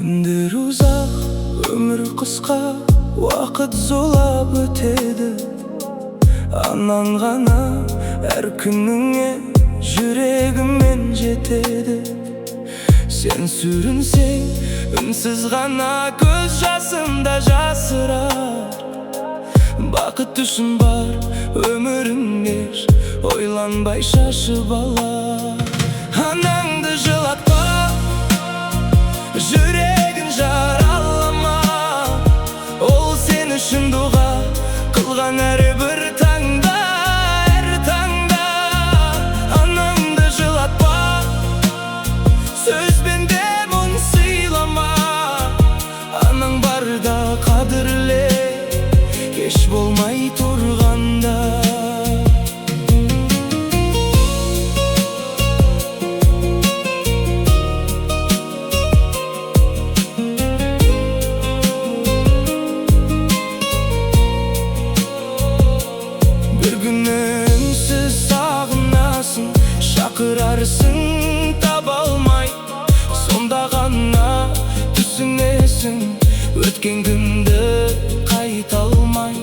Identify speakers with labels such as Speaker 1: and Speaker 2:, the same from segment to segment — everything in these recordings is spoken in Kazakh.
Speaker 1: Күндер ұзақ, өмір қысқа, уақыт зулап өтеді. Анаң ғана әр күніңе жүрегіммен жетеді. Сен сүрінсең, үнсіз ғана көз жасында жасырар. Бақыт үшін бар өмірің еш, ойланбай шашып алар. Анаңды жылатпа, жүрегін жаралама. Ол сен үшін дұға қылған әрбір таңда, әр таңда. Анаңды жылатпа, сөзбен де мұң сыйлама. Анаң барда қадірле, кеш болмай тұрғанда. Bir күні үнсіз сағынасың, шақырарсың таба алмай. Сонда ғана түсінесің, өткен күнді қайта алмай.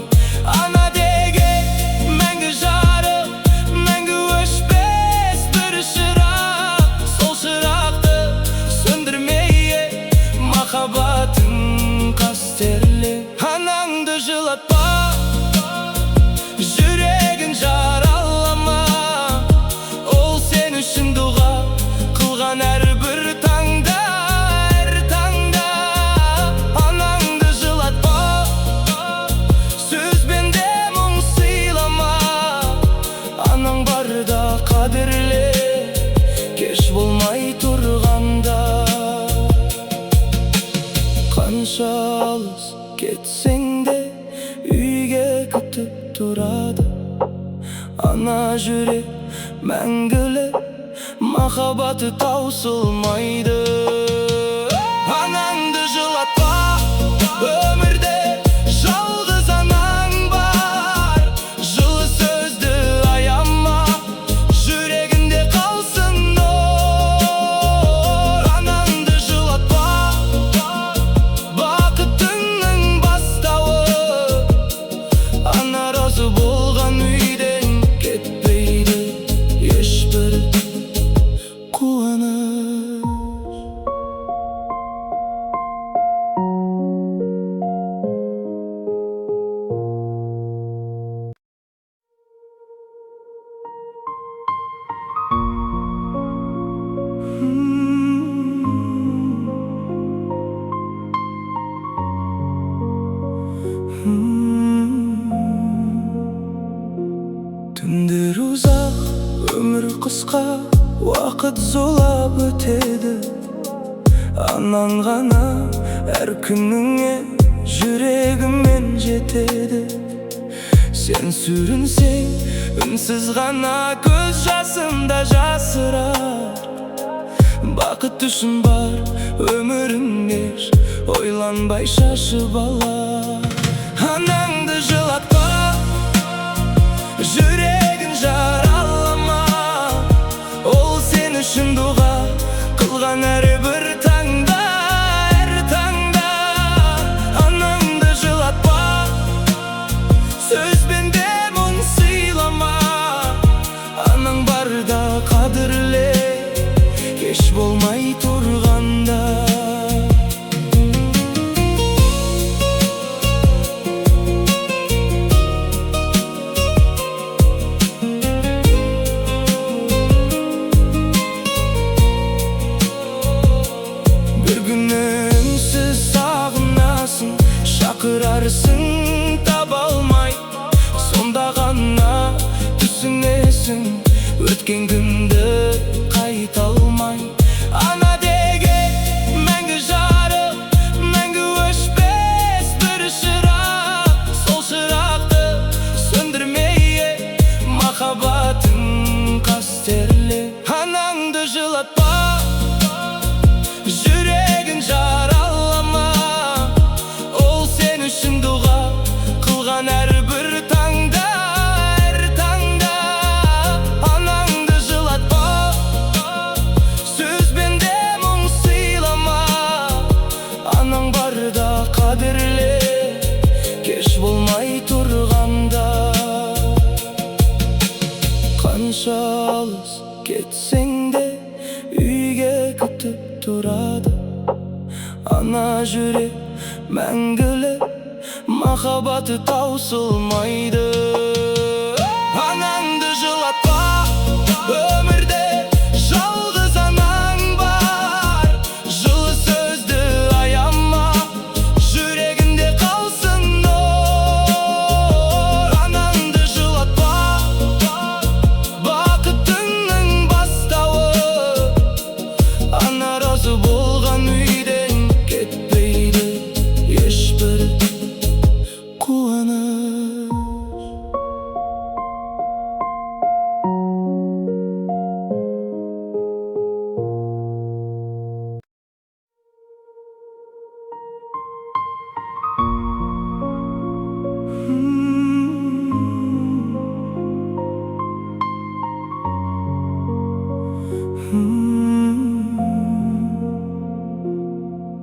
Speaker 1: Ана деген мәңгі жарық, мәңгі өшпес бір шырақ. Сол шырақты сөндірмейе, махаббатың қастерле. Анаңды жылатпа, жүрегін жаралама. Ол сен үшін дұға қылған әрбір таңда, әр таңда. Анаңды жылатпа, сөзбен де мұң сыйлама. Анаң барда қадірле, кеш болмай тұрғанда. Қанша алыс кетсең де үйге күтіп тұрады. Ана жүрек мәңгілік, махаббаты таусылмайды. Анаңды жылатпа, өмірде жалғыз анаң бар. Жылы сөзді аяма, жүрегінде қалсын нұр. Анаңды жылатпа, бақытыңның бастауы. Ана разы болған үйден кетпейді ешбір қуаныш. Түндер ұзақ, өмір қысқа, уақыт зулап өтеді. Анаң ғана әр күніңе жүрегіммен жетеді. Сен сүрінсең, үнсіз ғана көз жасында жасырар. Бақыт үшін бар өмірің еш, ойланбай шашып алар. Анаңды жылатпа, жүрегін жаралама. Ол сен үшін дұға қылған әрбір таңда, әр таңда. Анаңды жылатпа, сөзбен де мұң сыйлама. Анаң барда қадірле, кеш болмай тұрғанда. Үнсіз сағынасың, шақырарсың таба алмай. Сонда ғана түсінесің, өткен күнді қайта алмай. Ана деген мәңгі жарық, мәңгі өшпес бір шырақ. Сол шырақты сөндірмейе, махаббатың қастерле. Анаңды жылатпа, жүрегін жаралама. Ол сен үшін дұға қылған әрбір таңда, әр таңда. Анаңды жылатпа, turadi. Ana жүрек мәңгілік, махаббаты таусылмайды. Анаңды жылатпа, өмірде жалғыз анаң бар. Жылы сөзді аяма, жүрегінде қалсын нұр. Анаңды жылатпа, бақытыңның бастауы. Ана разы болған үйден кетпейді ешбір қуаныш.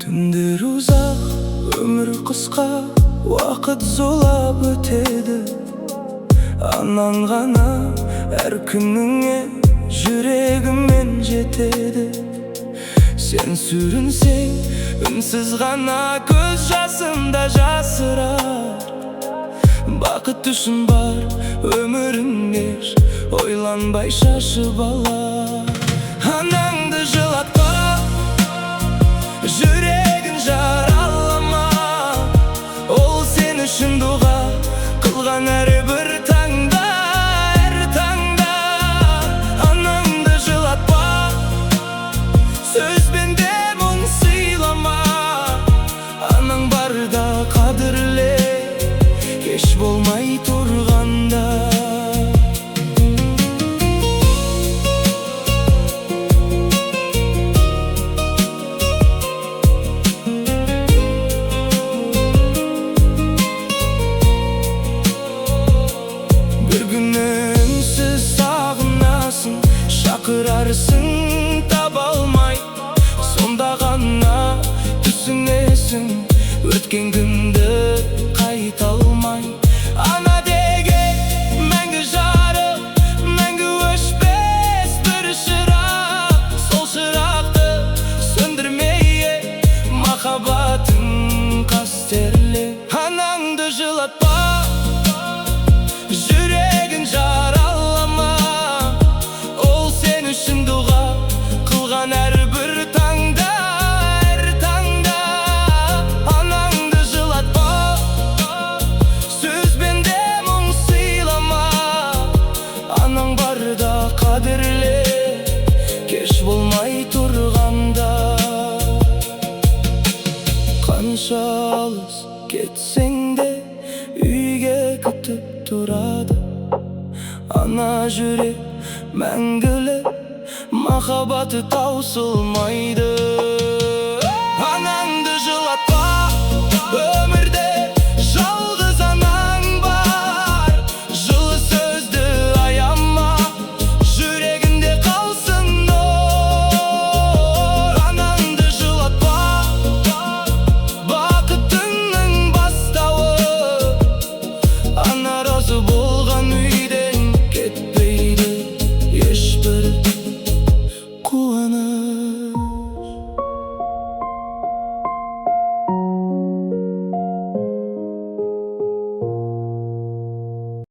Speaker 1: Түндер ұзақ, өмір қысқа, уақыт зулап өтеді. Анаң ғана әр күніңе жүрегіммен жетеді. Сен сүрінсең, үнсіз ғана көз жасымда жасырар. Бақыт үшін бар өмірін кеш, ойланбай шашып алар. Анаңды жылатпа, жүрегін жаралама. Ол сен үшін дұға қылған әрбір таңда, әр таңда. Анаңды жылатпа, сөзбен де мұң сыйлама. Анаң барда қадірле, кеш болмай тұрғанда. Үнсіз сағынасың, шақырарсың таба алмай. Сонда ғана түсінесің, өткен күнді қайта алмай. Ана деген мәңгі жарық, мәңгі өшпес бір шырақ. Сол шырақты сөндірмейе, махаббатың қастерле. Анаңды жылатпа, жүрегін жаралама. Ол сен үшін дұға қылған әрбір таңда, әр таңда. Анаңды жылатпа, сөзбен де мұң сыйлама. Анаң барда қадірле, кеш болмай тұрғанда. Қанша алыс кетсең де үйге күтіп тұрады. Ана жүрек мәңгілік, махаббаты таусылмайды.